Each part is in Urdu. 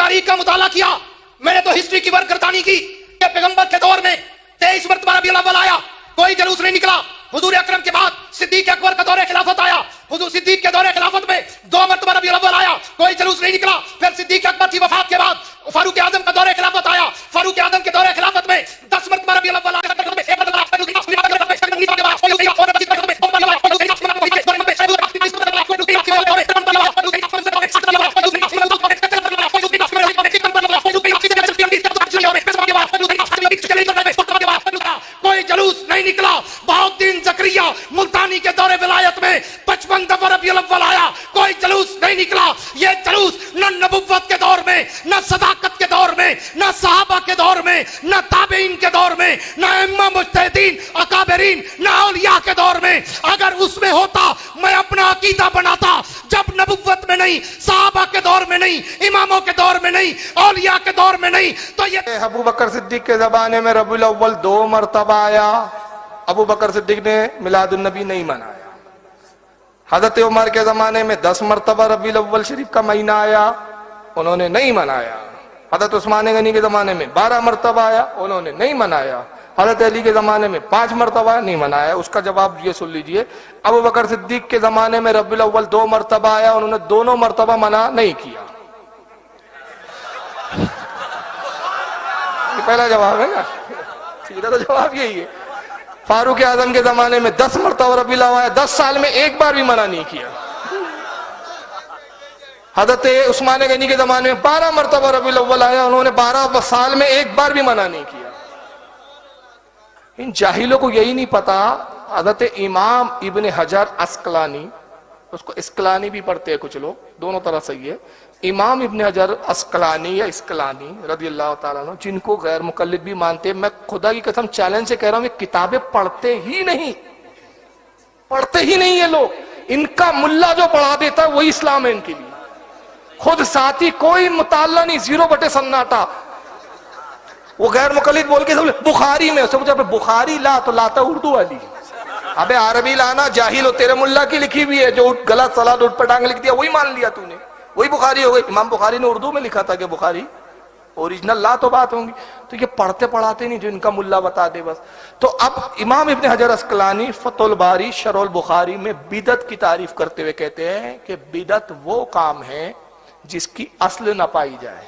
تاریخ کا مطالعہ کیا، میں نے تو ہسٹری کی ورگردانی کی کہ پیغمبر کے دور میں 23 مرتبہ ربیع الاول آیا، کوئی جلوس نہیں نکلا۔ حضور اکرم کے بعد صدیق اکبر کا دور خلافت آیا، حضور صدیق کے دور خلافت میں 2 مرتبہ ربیع الاول آیا، کوئی جلوس نہیں نکلا۔ پھر صدیق اکبر کی وفات کے بعد فاروق اعظم کا دور خلافت آیا، فاروق اعظم کے دور خلافت میں 10 مرتبہ ربیع الاول آیا۔ کوئی جلوس نہیں نکلا۔ بہاؤالدین زکریا ملتانی کے دور ولایت میں 55 دفعہ ربیع الاول آیا، کوئی جلوس نہیں نکلا۔ یہ جلوس نہ نبوت کے دور میں، نہ صداقت کے دور میں، نہ صحابہ کے دور میں، نہ تابعین کے دور میں، نہ ائمہ مجتہدین اکابرین، نہ اولیاء کے دور میں۔ اگر اس میں ہوتا میں اپنا عقیدہ بناتا، جب نبوت میں نہیں، صحابہ کے دور میں نہیں، اماموں کے دور میں نہیں، اولیاء کے دور میں نہیں، تو یہ ابو بکر صدیق کے زمانے میں ربیع الاول 2 مرتبہ آیا، ابو بکر صدیق نے میلاد النبی نہیں منایا۔ حضرت عمر کے زمانے میں 10 مرتبہ ربیع الاول شریف کا مہینہ آیا، انہوں نے نہیں منایا۔ حضرت عثمان غنی کے زمانے میں 12 مرتبہ آیا، انہوں نے نہیں منایا۔ حضرت علی کے زمانے میں 5 مرتبہ نہیں منایا۔ اس کا جواب یہ سن لیجئے، ابو بکر صدیق کے زمانے میں ربیع الاول 2 مرتبہ آیا، انہوں نے دونوں مرتبہ منع نہیں کیا۔ یہ پہلا جواب ہے نا، سیدھا تو جواب یہی ہے۔ فاروق اعظم کے زمانے میں 10 مرتبہ ربیع الاول آیا، 10 سال میں ایک بار بھی منع نہیں کیا۔ حضرت عثمان غنی کے زمانے میں 12 مرتبہ ربیع الاول آیا، انہوں نے 12 سال میں ایک بار بھی منع نہیں کیا۔ ان جاہلوں کو یہی نہیں پتا، حضرت امام ابن حجر عسقلانی، اس کو اسقلانی بھی پڑھتے ہیں کچھ لوگ، دونوں طرح صحیح ہے، امام ابن حجر عسقلانی یا اسقلانی رضی اللہ تعالیٰ عنہ، جن کو غیر مقلد بھی مانتے ہیں، میں خدا کی قسم چیلنج سے کہہ رہا ہوں یہ کتابیں پڑھتے ہی نہیں یہ لوگ۔ ان کا ملا جو پڑھا دیتا ہے وہی اسلام ہے ان کے لیے، خود ساتھی کوئی مطالعہ نہیں، 0 سناٹا۔ وہ غیر مقلد بول کے بخاری میں، اس سے پوچھا بخاری لا تو لاتا اردو والی، ابے عربی لانا، جاہل ہو، تیرے ملا کی لکھی ہوئی ہے، جو غلط سلاد اٹھ پٹانگ لکھ دیا وہی مان لیا تو نے، وہی بخاری ہو گئی۔ امام بخاری نے اردو میں لکھا تھا کہ بخاری اوریجنل لا تو بات ہوں گی، تو یہ پڑھتے پڑھاتے نہیں جو ان کا ملا بتا دے بس۔ تو اب امام ابن حجر عسقلانی فتح الباری شرح البخاری میں بدعت کی تعریف کرتے ہوئے کہتے ہیں کہ بدعت وہ کام ہے جس کی اصل نہ پائی جائے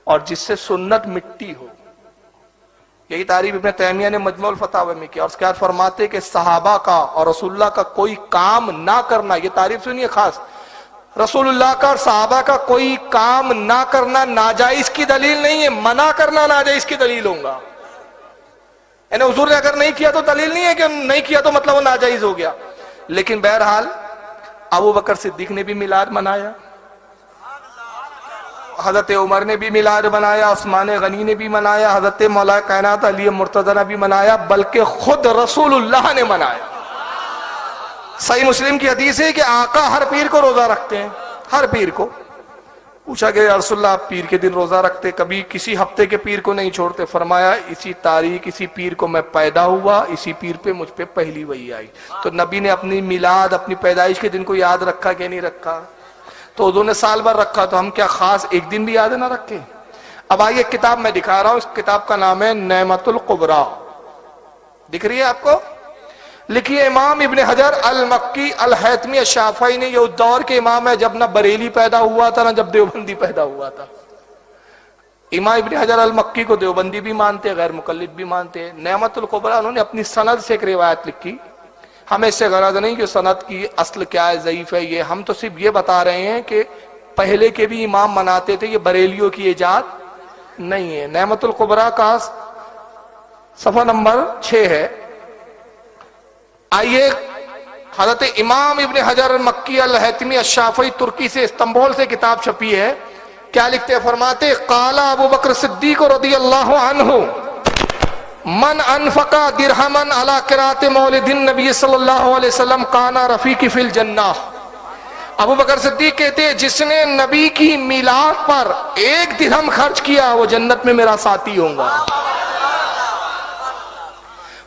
اور جس سے سنت مٹی ہو۔ یہی تعریف ابن تیمیہ نے مجموع الفتاوی میں کیا، اور اس کے بعد فرماتے کہ صحابہ کا اور رسول اللہ کا کوئی کام نہ کرنا، یہ تعریف سنیے خاص، رسول اللہ کا اور صحابہ کا کوئی کام نہ کرنا ناجائز کی دلیل نہیں ہے، منع کرنا ناجائز کی دلیل ہوگا۔ یعنی حضور نے اگر نہیں کیا تو دلیل نہیں ہے کہ نہیں کیا تو مطلب وہ ناجائز ہو گیا۔ لیکن بہرحال ابو بکر صدیق نے بھی میلاد منایا، حضرت عمر نے بھی میلاد منایا، عثمان غنی نے بھی منایا، حضرت مولا کائنات علی مرتضی نے بھی منایا، بلکہ خود رسول اللہ نے منایا۔ صحیح مسلم کی حدیث ہے کہ آقا ہر پیر کو روزہ رکھتے ہیں، ہر پیر کو۔ پوچھا کہ یا رسول اللہ آپ پیر کے دن روزہ رکھتے، کبھی کسی ہفتے کے پیر کو نہیں چھوڑتے؟ فرمایا اسی تاریخ اسی پیر کو میں پیدا ہوا، اسی پیر پہ مجھ پہ پہلی وحی آئی۔ تو نبی نے اپنی میلاد، اپنی پیدائش کے دن کو یاد رکھا کہ نہیں رکھا؟ تو حضور نے سال بھر رکھا، تو ہم کیا خاص ایک دن بھی یاد نہ رکھیں؟ اب آئیے کتاب میں دکھا رہا ہوں، اس کتاب کا نام ہے نعمت القبریٰ، دکھ رہی ہے آپ کو؟ لکھیے امام ابن حجر المکی الحیتمی الشافعی نے، یہ اس دور کے امام ہے جب نہ بریلی پیدا ہوا تھا نہ جب دیوبندی پیدا ہوا تھا۔ امام ابن حجر المکی کو دیوبندی بھی مانتے، غیر مقلد بھی مانتے۔ نعمت القبریٰ انہوں نے اپنی سند سے ایک روایت لکھی، ہمیں اس سے غرض نہیں کہ سند کی اصل کیا ہے، ضعیف ہے، یہ ہم تو صرف یہ بتا رہے ہیں کہ پہلے کے بھی امام مناتے تھے، یہ بریلیوں کی ایجاد نہیں ہے۔ نعمت القبریٰ کا صفحہ نمبر 6 ہے۔ آئیے حضرت امام ابن حجر المکی الحیتمی الشافعی، ترکی سے، استنبول سے کتاب چھپی ہے، کیا لکھتے ہیں؟ فرماتے قال ابو بکر صدیق رضی اللہ عنہ من انفقا درہمن علی قراءۃ مولد النبی صلی اللہ علیہ وسلم کان رفیقی فی الجنہ۔ ابو بکر صدیق کہتے ہیں جس نے نبی کی میلاد پر 1 درہم خرچ کیا وہ جنت میں میرا ساتھی ہوگا۔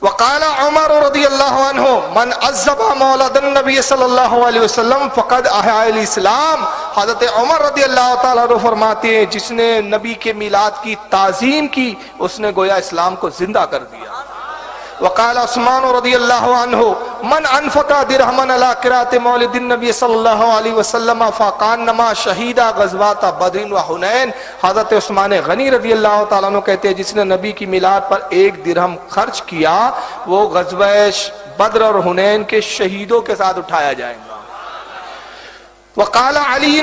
وقال عمر رضی اللہ عنہ من عذب مولد النبی صلی اللہ علیہ وسلم فقد احیا الاسلام. حضرت عمر رضی اللہ تعالیٰ عنہ فرماتے ہیں جس نے نبی کے میلاد کی تعظیم کی اس نے گویا اسلام کو زندہ کر دیا. وقال عثمان رضی اللہ عنہ من انفق درہما علی قراءۃ مولد النبی صلی اللہ علیہ وسلم فکانما شہید غزوات بدر و حنین. حضرت عثمان غنی رضی اللہ تعالیٰ عنہ کہتے ہیں جس نے نبی کی میلاد پر 1 درہم خرچ کیا وہ غزوہ بدر اور حنین کے شہیدوں کے ساتھ اٹھایا جائے گا. وقال علی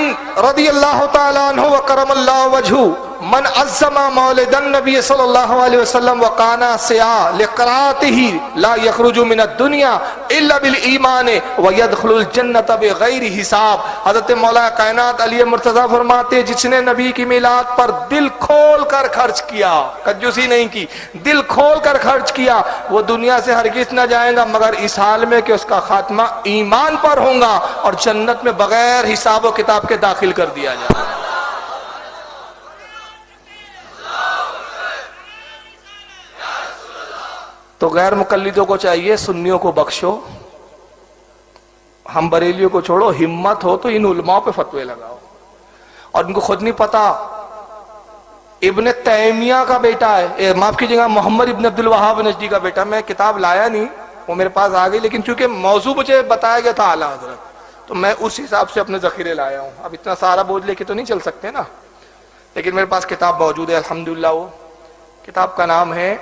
رضی اللہ تعالیٰ عنہ وکرم اللہ وجہہ من عظم مولد النبی صلی اللہ علیہ وسلم وکانا سیاہ لقراءتہ لا یخرج من الدنیا الا بالایمان ویدخل الجنت بغیر حساب. حضرت مولا کائنات علی مرتضیٰ فرماتے جس نے نبی کی میلاد پر دل کھول کر خرچ کیا، کنجوسی نہیں کی، دل کھول کر خرچ کیا، وہ دنیا سے ہرگز نہ جائے گا مگر اس حال میں کہ اس کا خاتمہ ایمان پر ہوگا اور جنت میں بغیر حساب و کتاب کے داخل کر دیا جائے گا. تو غیر مقلدوں کو چاہیے سنیوں کو بخشو، ہم بریلیوں کو چھوڑو، ہمت ہو تو ان علماء پہ فتوے لگاؤ. اور ان کو خود نہیں پتا ابن تیمیہ کا بیٹا ہے، معاف کیجیے گا محمد ابن عبد الوہاب نجدی کا بیٹا. میں کتاب لایا نہیں، وہ میرے پاس آ گئی، لیکن چونکہ موضوع مجھے بتایا گیا تھا اعلیٰ حضرت تو میں اس حساب سے اپنے ذخیرے لایا ہوں. اب اتنا سارا بوجھ لے کے تو نہیں چل سکتے نا، لیکن میرے پاس کتاب موجود ہے الحمدللہ. وہ کتاب کا نام ہے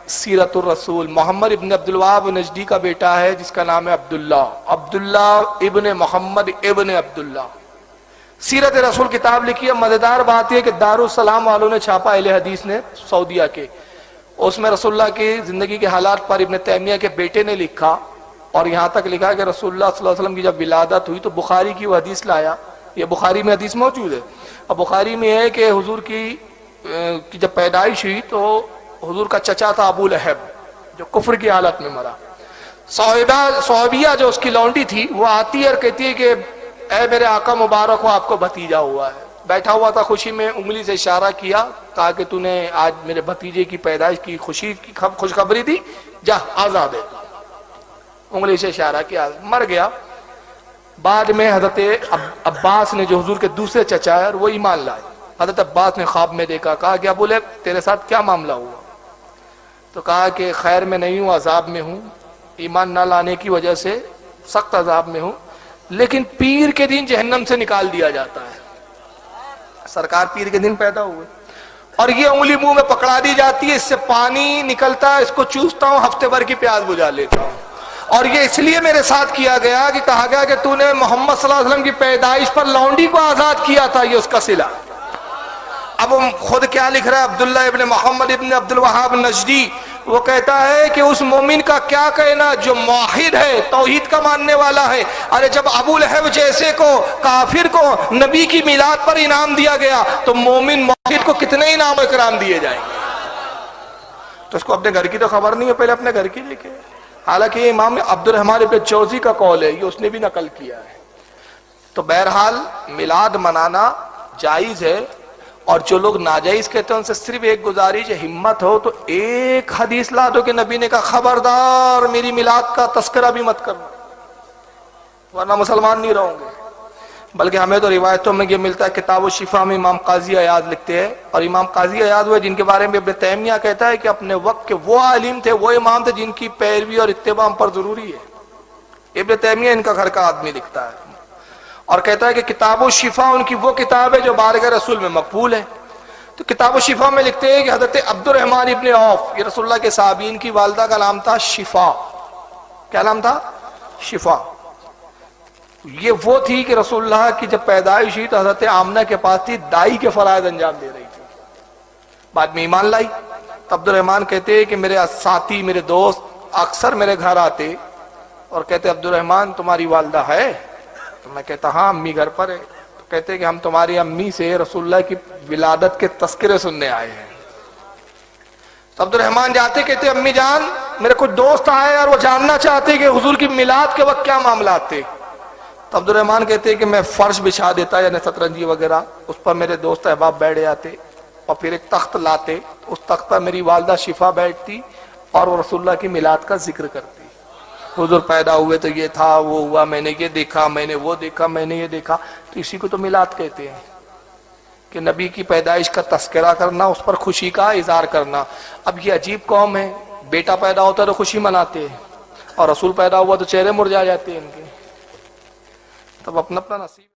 سیرت الرسول. محمد ابن عبد الوہاب نجدی کا بیٹا ہے جس کا نام ہے عبداللہ ابن محمد ابن عبداللہ. سیرت رسول کتاب لکھی ہے. مزیدار بات یہ کہ دارالسلام والوں نے چھاپا، اہل حدیث نے، سعودیہ کے. اس میں رسول اللہ کی زندگی کے حالات پر ابن تیمیہ کے بیٹے نے لکھا، اور یہاں تک لکھا کہ رسول اللہ صلی اللہ علیہ وسلم کی جب ولادت ہوئی تو بخاری کی وہ حدیث لایا. یہ بخاری میں حدیث موجود ہے. اور بخاری میں ہے کہ حضور کی جب پیدائش ہوئی تو حضور کا چچا تھا ابو لہب جو کفر کی حالت میں مرا. صحابیہ جو اس کی لونڈی تھی وہ آتی ہے اور کہتی ہے کہ اے میرے آقا مبارک ہو، آپ کو بھتیجا ہوا ہے. بیٹھا ہوا تھا خوشی میں، انگلی سے اشارہ کیا، کہا کہ تو نے آج میرے بھتیجے کی پیدائش کی خوشی کی خوشخبری دی، جا آزاد ہے. انگلی سے اشارہ کیا، مر گیا. بعد میں حضرت عباس نے جو حضور کے دوسرے چچا ہے اور وہ ایمان لائے. حضرت عباس نے خواب میں دیکھا، کہا کہ ابو لہب تیرے ساتھ کیا معاملہ ہوا؟ تو کہا کہ خیر میں نہیں ہوں، عذاب میں ہوں، ایمان نہ لانے کی وجہ سے سخت عذاب میں ہوں، لیکن پیر کے دن جہنم سے نکال دیا جاتا ہے. سرکار پیر کے دن پیدا ہوئے اور یہ انگلی منہ میں پکڑا دی جاتی ہے، اس سے پانی نکلتا ہے، اس کو چوستا ہوں، ہفتے بھر کی پیاس بجھا لیتا ہوں. اور یہ اس لیے میرے ساتھ کیا گیا کہ کہا گیا کہ تو نے محمد صلی اللہ علیہ وسلم کی پیدائش پر لونڈی کو آزاد کیا تھا، یہ اس کا صلہ. اب خود کیا لکھ رہا ہے عبداللہ ابن محمد ابن عبد الوہاب نجدی، وہ کہتا ہے کہ اس مومن کا کیا کہنا جو موحد ہے، توحید کا ماننے والا ہے. ارے جب ابو لہب جیسے کو کافر کو نبی کی میلاد پر انعام دیا گیا تو مومن موحد کو کتنے انعام و اکرام دیے جائیں گے. تو اس کو اپنے گھر کی تو خبر نہیں ہے، پہلے اپنے گھر کی لکھے. حالانکہ یہ امام عبد الرحمن ابن جوزی کا قول ہے، یہ اس نے بھی نقل کیا ہے. تو بہرحال میلاد منانا جائز ہے، اور جو لوگ ناجائز کہتے ہیں ان سے صرف ایک گزارش ہے، ہمت ہو تو ایک حدیث لا دو کہ نبی نے کہا خبردار میری میلاد کا تذکرہ بھی مت کرنا، ورنہ مسلمان نہیں رہوں گے. بلکہ ہمیں تو روایتوں میں یہ ملتا ہے، کتاب الشفا میں امام قاضی عیاض لکھتے ہیں، اور امام قاضی عیاض ہوئے جن کے بارے میں ابن تیمیہ کہتا ہے کہ اپنے وقت کے وہ عالم تھے، وہ امام تھے جن کی پیروی اور اتباع ہم پر ضروری ہے. ابن تیمیہ ان کا گھر کا آدمی لکھتا ہے اور کہتا ہے کہ کتاب الشفا ان کی وہ کتاب ہے جو بارگاہ رسول میں مقبول ہے. تو کتاب الشفا میں لکھتے ہیں کہ حضرت عبد الرحمن ابن عوف، یہ رسول اللہ کے صحابین کی والدہ کا نام تھا شفا. کیا نام تھا؟ شفا. یہ وہ تھی کہ رسول اللہ کی جب پیدائش ہوئی تو حضرت آمنہ کے پاس تھی، دائی کے فرائض انجام دے رہی تھی. بعد میں ایمان لائی. تو عبد الرحمن کہتے ہیں کہ میرے ساتھی، میرے دوست اکثر میرے گھر آتے اور کہتے عبد الرحمن تمہاری والدہ ہے؟ تو میں کہتا ہاں امی گھر پر ہے. تو کہتے کہ ہم تمہاری امی سے رسول اللہ کی ولادت کے تذکرے سننے آئے ہیں. تو عبد الرحمن جاتے کہتے امی جان میرے کچھ دوست آئے اور وہ جاننا چاہتے کہ حضور کی میلاد کے وقت کیا معاملات تھے. تو عبد الرحمن کہتے کہ میں فرش بچھا دیتا یعنی سترنجی وغیرہ، اس پر میرے دوست احباب بیٹھ جاتے اور پھر ایک تخت لاتے، اس تخت پر میری والدہ شفا بیٹھتی اور وہ رسول اللہ کی میلاد کا ذکر کرتی. حضور پیدا ہوئے تو یہ تھا، وہ ہوا، میں نے یہ دیکھا، میں نے وہ دیکھا، میں نے یہ دیکھا. تو اسی کو تو میلاد کہتے ہیں کہ نبی کی پیدائش کا تذکرہ کرنا، اس پر خوشی کا اظہار کرنا. اب یہ عجیب قوم ہے، بیٹا پیدا ہوتا ہے تو خوشی مناتے ہیں، اور رسول پیدا ہوا تو چہرے مرجھا جاتے ہیں ان کے. تب اپنا اپنا نصیب.